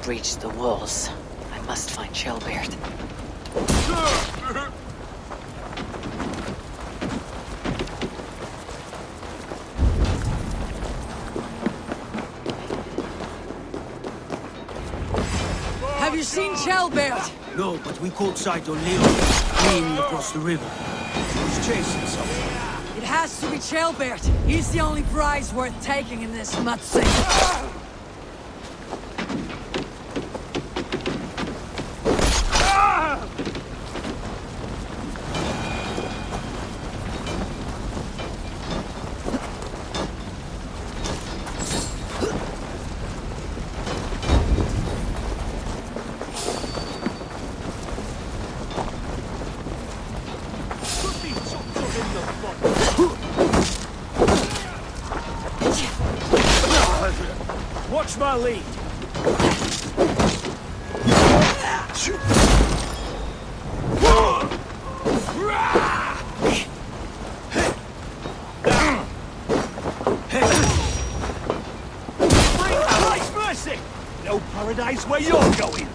Breached the walls. I must find Ceolbert. Have you seen Ceolbert? No, but we caught sight on Leofrith, fleeing across the river. He's chasing someone. It has to be Ceolbert. He's the only prize worth taking in this mudsing. Watch my lead. Christ mercy! No paradise where you're going.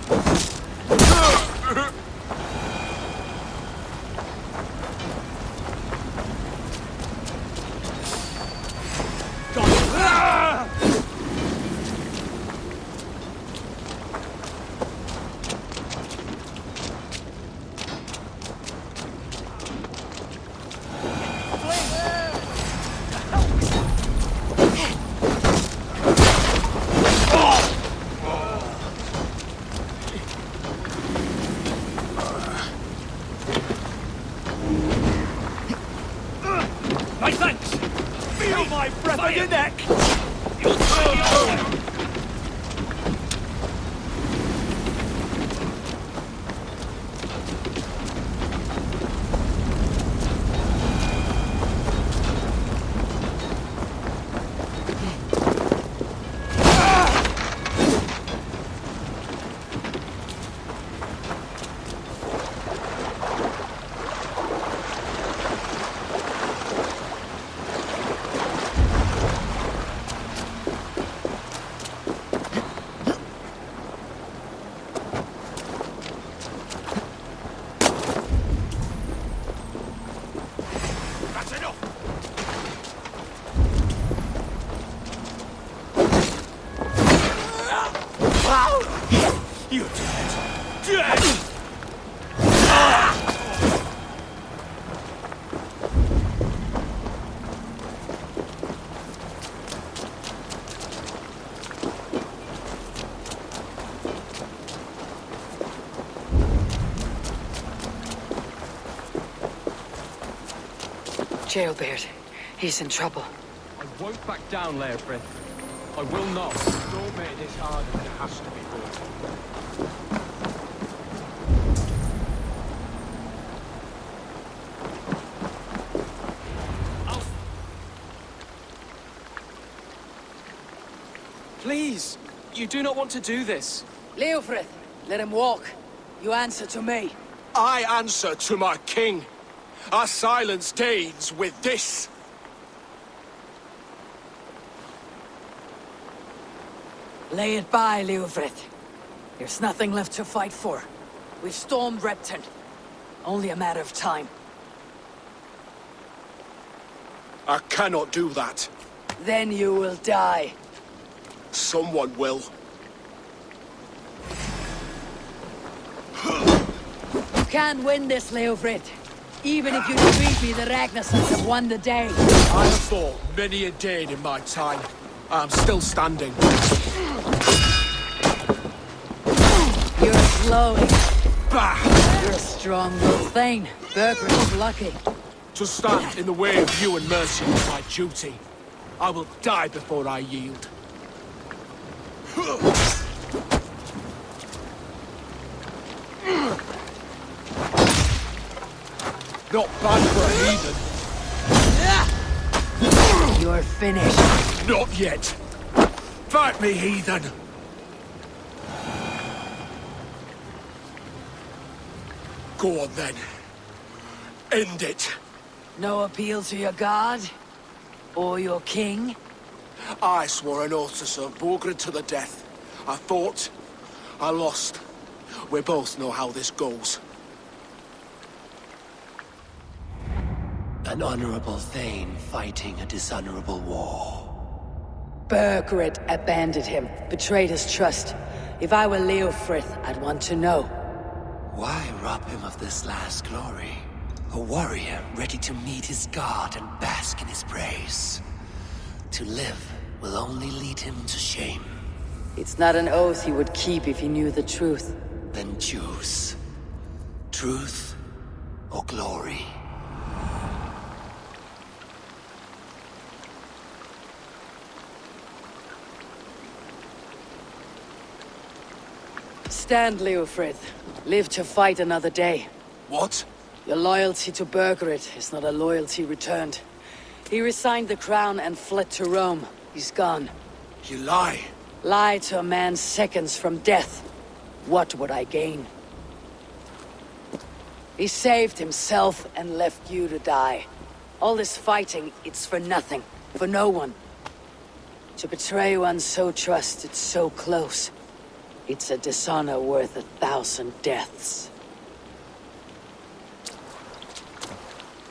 My thanks! Feel my breath on your neck! You're dead! Dead! Ceolbert, he's in trouble. I won't back down, Leofrith. I will not. Don't make this harder than it has to be, boy. Please, you do not want to do this. Leofrith, let him walk. You answer to me. I answer to my king. I silence Danes with this. Lay it by, Leofrith. There's nothing left to fight for. We've stormed Repton. Only a matter of time. I cannot do that. Then you will die. Someone will. You can't win this, Leofrith. Even if you defeat me, the Ragnarsons have won the day. I have fought many a Dane in my time. I'm still standing. You're slowing. Bah! You're a strong little thing. Burgred is lucky. To stand in the way of you and Mercian is my duty. I will die before I yield. Not bad for a heathen. You're finished. Not yet. Fight me, heathen. Go on then. End it. No appeal to your god? Or your king? I swore an oath to serve Burgred to the death. I fought. I lost. We both know how this goes. An honorable Thane fighting a dishonorable war. Burgred abandoned him, betrayed his trust. If I were Leofrith, I'd want to know. Why rob him of this last glory? A warrior ready to meet his god and bask in his praise. To live will only lead him to shame. It's not an oath he would keep if he knew the truth. Then choose. Truth or glory. Stand, Leofrith. Live to fight another day. What? Your loyalty to Burgred is not a loyalty returned. He resigned the crown and fled to Rome. He's gone. You lie. Lie to a man seconds from death. What would I gain? He saved himself and left you to die. All this fighting, it's for nothing. For no one. To betray one so trusted, so close. It's a dishonor worth 1,000 deaths.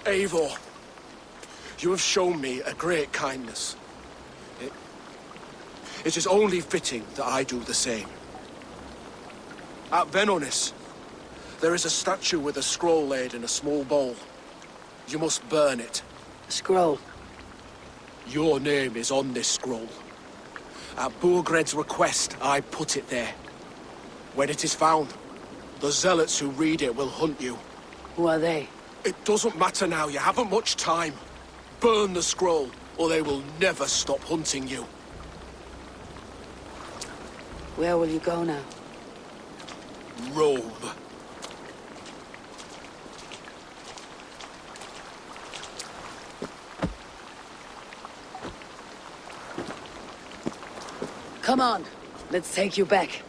Eivor, you have shown me a great kindness. It is only fitting that I do the same. At Venonis, there is a statue with a scroll laid in a small bowl. You must burn it. A scroll. Your name is on this scroll. At Burgred's request, I put it there. When it is found, the zealots who read it will hunt you. Who are they? It doesn't matter now, you haven't much time. Burn the scroll, or they will never stop hunting you. Where will you go now? Rome. Come on, let's take you back.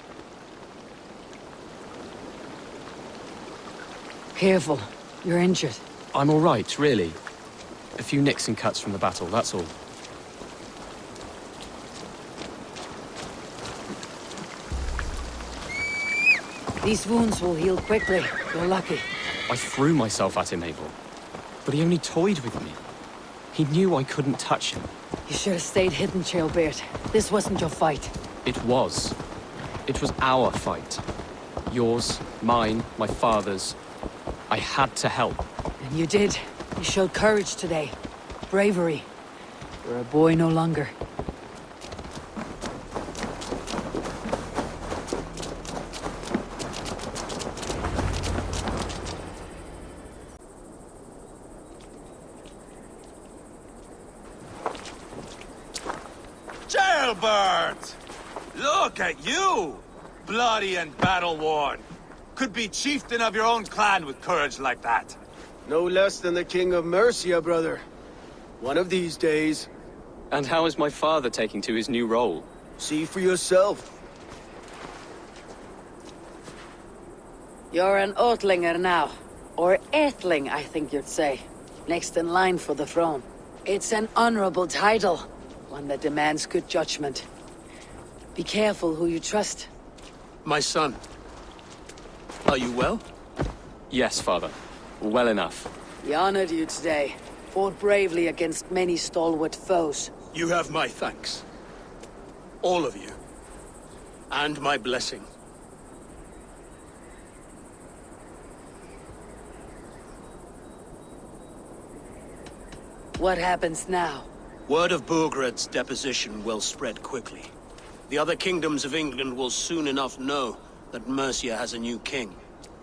Careful, you're injured. I'm all right, really. A few nicks and cuts from the battle, that's all. These wounds will heal quickly. You're lucky. I threw myself at him, Eivor. But he only toyed with me. He knew I couldn't touch him. You should have stayed hidden, Ceolbert. This wasn't your fight. It was. It was our fight. Yours, mine, my father's. I had to help. And you did. You showed courage today. Bravery. You're a boy no longer. Ceolbert! Look at you! Bloody and battle-worn. Could be chieftain of your own clan with courage like that. No less than the King of Mercia, brother. One of these days. And how is my father taking to his new role? See for yourself. You're an Oatlinger now. Or Aethling, I think you'd say. Next in line for the throne. It's an honorable title. One that demands good judgment. Be careful who you trust. My son. Are you well? Yes, father. Well enough. We honored you today. Fought bravely against many stalwart foes. You have my thanks. All of you. And my blessing. What happens now? Word of Burgred's deposition will spread quickly. The other kingdoms of England will soon enough know that Mercia has a new king.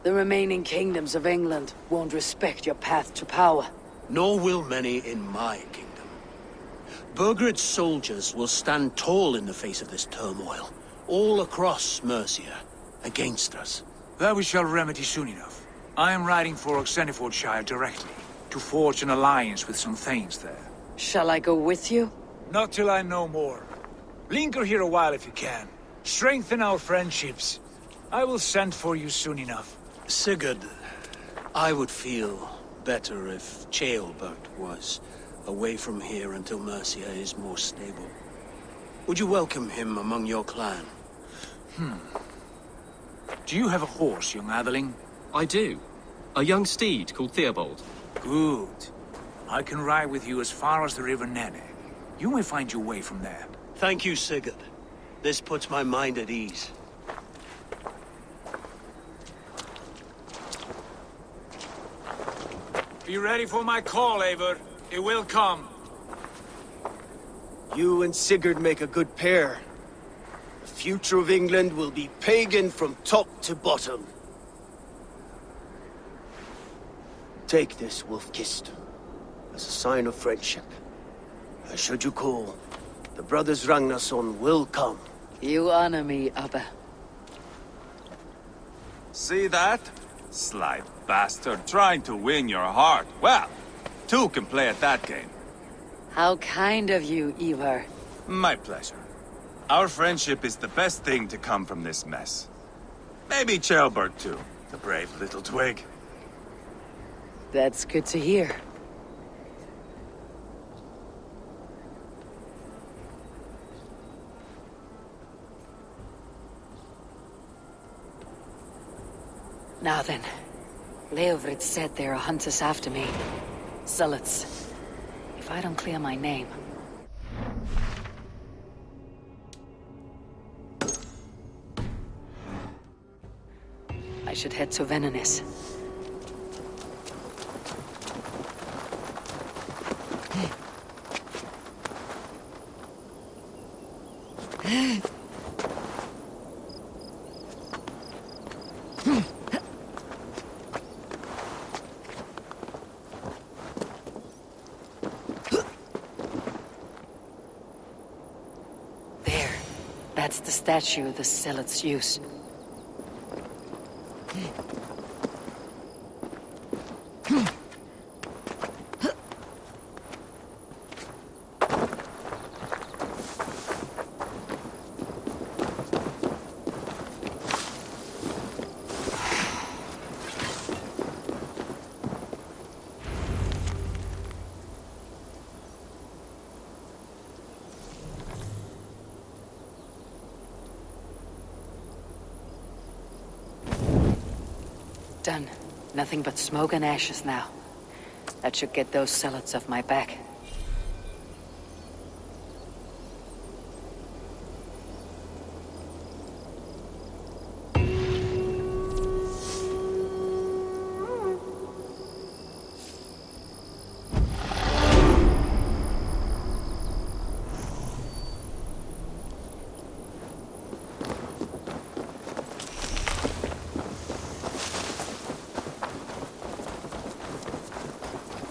The remaining kingdoms of England won't respect your path to power. Nor will many in my kingdom. Burgred's soldiers will stand tall in the face of this turmoil, all across Mercia, against us. That we shall remedy soon enough. I am riding for Oxenifordshire directly, to forge an alliance with some thanes there. Shall I go with you? Not till I know more. Linger here a while if you can. Strengthen our friendships. I will send for you soon enough. Sigurd, I would feel better if Ceolbert was away from here until Mercia is more stable. Would you welcome him among your clan? Do you have a horse, young Atheling? I do. A young steed called Theobald. Good. I can ride with you as far as the River Nene. You may find your way from there. Thank you, Sigurd. This puts my mind at ease. Be ready for my call, Eivor. It will come. You and Sigurd make a good pair. The future of England will be pagan from top to bottom. Take this, Wolf-Kissed, as a sign of friendship. And should you call, the brothers Ragnarsson will come. You honor me, Abba. See that? Sly bastard, trying to win your heart. Well, two can play at that game. How kind of you, Ivar. My pleasure. Our friendship is the best thing to come from this mess. Maybe Ceolbert too, the brave little twig. That's good to hear. Now then, Leofrith said there are hunters after me. Zealots. If I don't clear my name... I should head to Venenis. There. That's the statue the zealots use. Done. Nothing but smoke and ashes now. That should get those zealots off my back.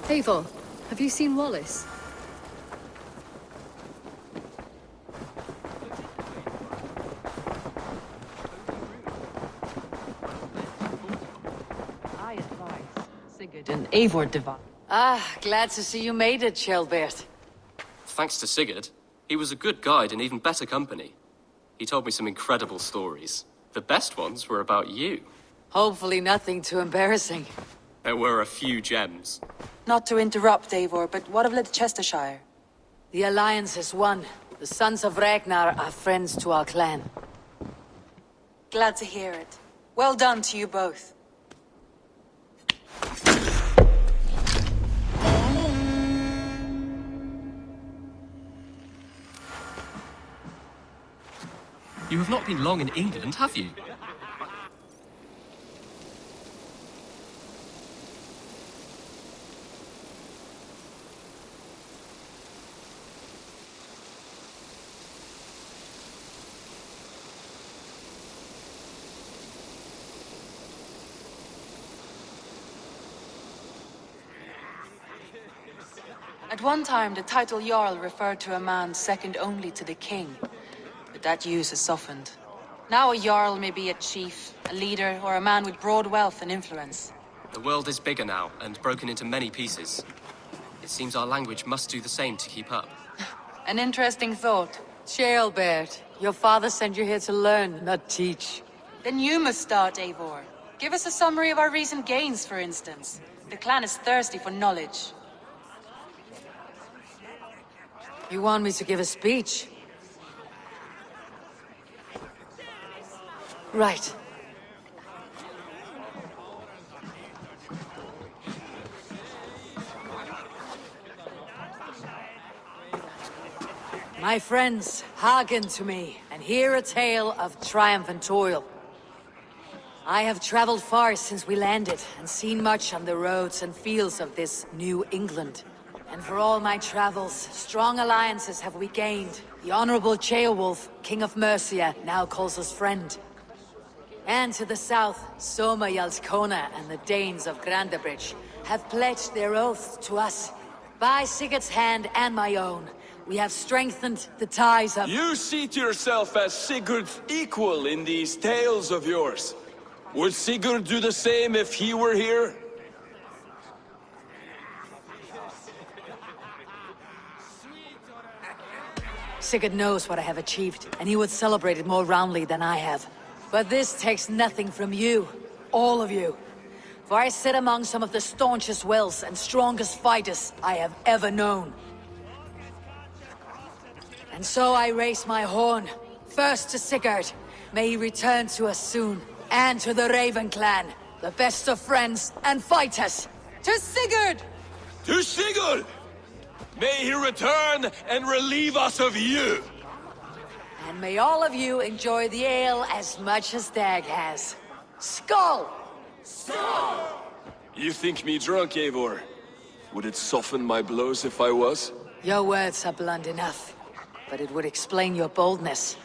Eivor, have you seen Wallace? I advise Sigurd and Eivor divide. Ah, glad to see you made it, Ceolbert. Thanks to Sigurd. He was a good guide and even better company. He told me some incredible stories. The best ones were about you. Hopefully nothing too embarrassing. There were a few gems. Not to interrupt, Eivor, but what of Leicestershire? The Alliance has won. The Sons of Ragnar are friends to our clan. Glad to hear it. Well done to you both. You have not been long in England, have you? At one time, the title Jarl referred to a man second only to the king. But that use has softened. Now a Jarl may be a chief, a leader, or a man with broad wealth and influence. The world is bigger now, and broken into many pieces. It seems our language must do the same to keep up. An interesting thought. Ceolbert, your father sent you here to learn, not teach. Then you must start, Eivor. Give us a summary of our recent gains, for instance. The clan is thirsty for knowledge. You want me to give a speech? Right. My friends, hearken to me, and hear a tale of triumph and toil. I have traveled far since we landed, and seen much on the roads and fields of this New England. And for all my travels, strong alliances have we gained. The Honorable Ceolwulf, King of Mercia, now calls us friend. And to the south, Soma Yalskona and the Danes of Grandabridge have pledged their oaths to us. By Sigurd's hand and my own, we have strengthened the ties of— You see to yourself as Sigurd's equal in these tales of yours. Would Sigurd do the same if he were here? Sigurd knows what I have achieved, and he would celebrate it more roundly than I have. But this takes nothing from you, all of you. For I sit among some of the staunchest wills and strongest fighters I have ever known. And so I raise my horn, first to Sigurd. May he return to us soon. And to the Raven clan, the best of friends and fighters. To Sigurd! To Sigurd! May he return and relieve us of you! And may all of you enjoy the ale as much as Dag has. Skull! Skull! You think me drunk, Eivor? Would it soften my blows if I was? Your words are blunt enough, but it would explain your boldness.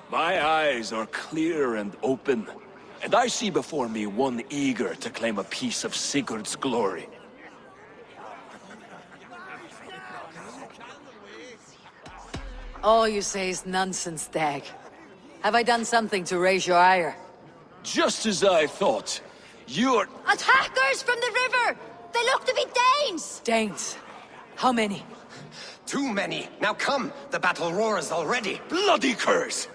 My eyes are clear and open, and I see before me one eager to claim a piece of Sigurd's glory. All you say is nonsense, Dag. Have I done something to raise your ire? Just as I thought. You're— Attackers from the river! They look to be Danes! Danes? How many? Too many. Now come, the battle roars already. Bloody curse!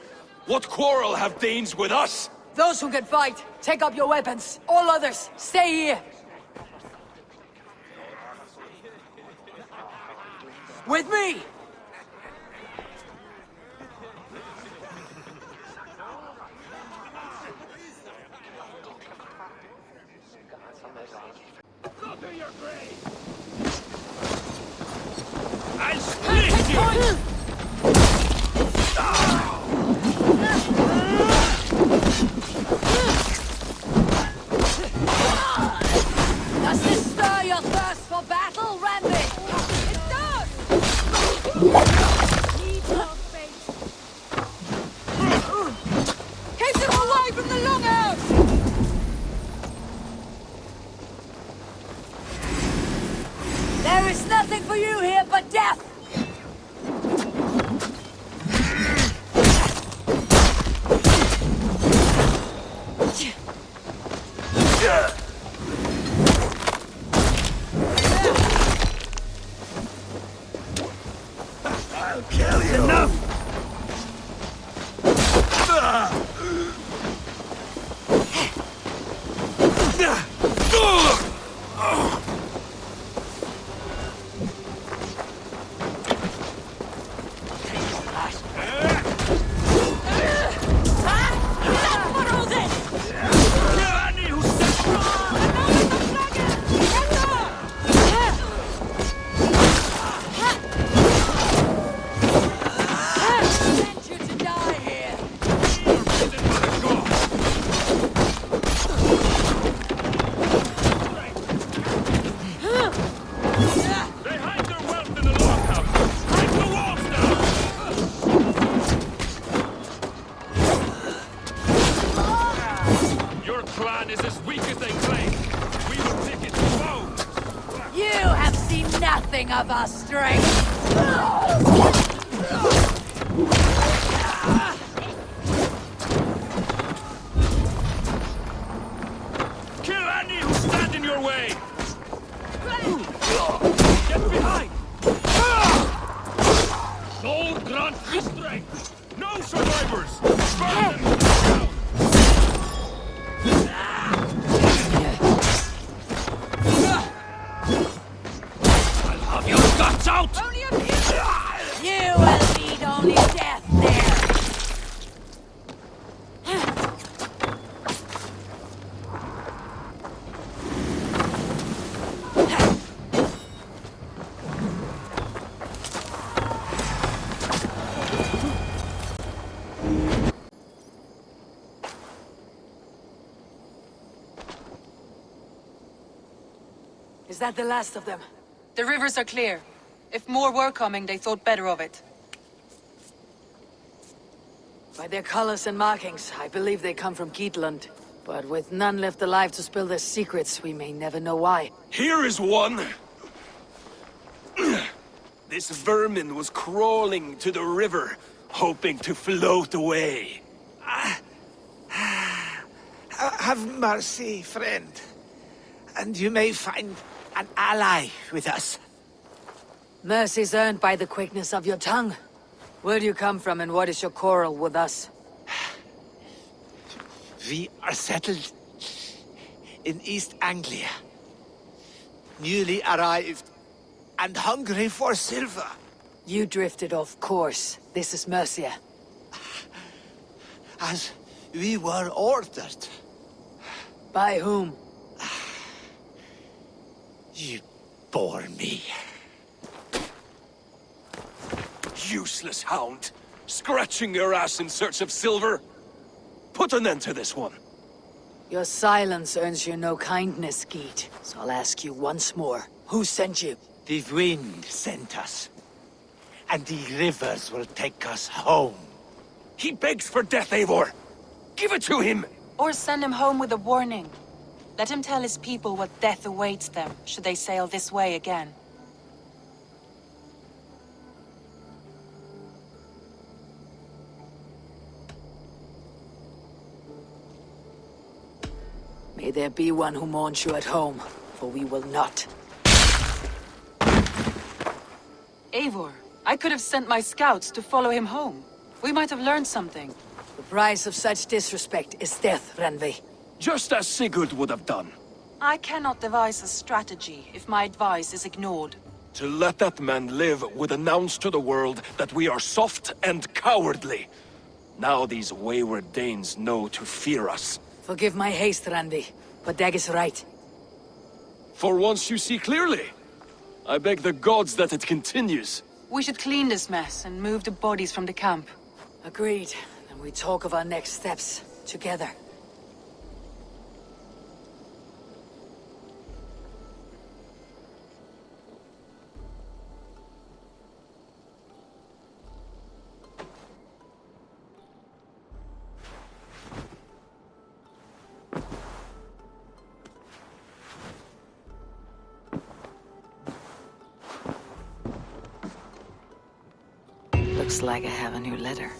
What quarrel have Danes with us? Those who can fight, take up your weapons. All others, stay here. With me! Go to your grave! I'll split you! Does this stir your thirst for battle, Randy? It does! Need no space. Keep them away from the longhouse! There is nothing for you here but death! I'll kill you! Enough! Of our strength. Kill any who stand in way! Get behind! Soul grant me strength! No survivors! Burn them down! I'll have your guts out! Only a few! You will meet only death there! Is that the last of them? The rivers are clear. If more were coming, they thought better of it. By their colors and markings, I believe they come from Geatland. But with none left alive to spill their secrets, we may never know why. Here is one! This vermin was crawling to the river, hoping to float away. Have mercy, friend. And you may find an ally with us. Mercy's earned by the quickness of your tongue. Where do you come from and what is your quarrel with us? We are settled in East Anglia. Newly arrived and hungry for silver. You drifted off course. This is Mercia. As we were ordered. By whom? You bore me. Useless hound! Scratching your ass in search of silver! Put an end to this one! Your silence earns you no kindness, Geet. So I'll ask you once more. Who sent you? The wind sent us. And the rivers will take us home. He begs for death, Eivor! Give it to him! Or send him home with a warning. Let him tell his people what death awaits them, should they sail this way again. May there be one who mourns you at home, for we will not. Eivor, I could have sent my scouts to follow him home. We might have learned something. The price of such disrespect is death, Randvi. Just as Sigurd would have done. I cannot devise a strategy if my advice is ignored. To let that man live would announce to the world that we are soft and cowardly. Now these wayward Danes know to fear us. Forgive my haste, Randvi, but Dag is right. For once you see clearly. I beg the gods that it continues. We should clean this mess and move the bodies from the camp. Agreed. Then we talk of our next steps, together. Looks like I have a new letter.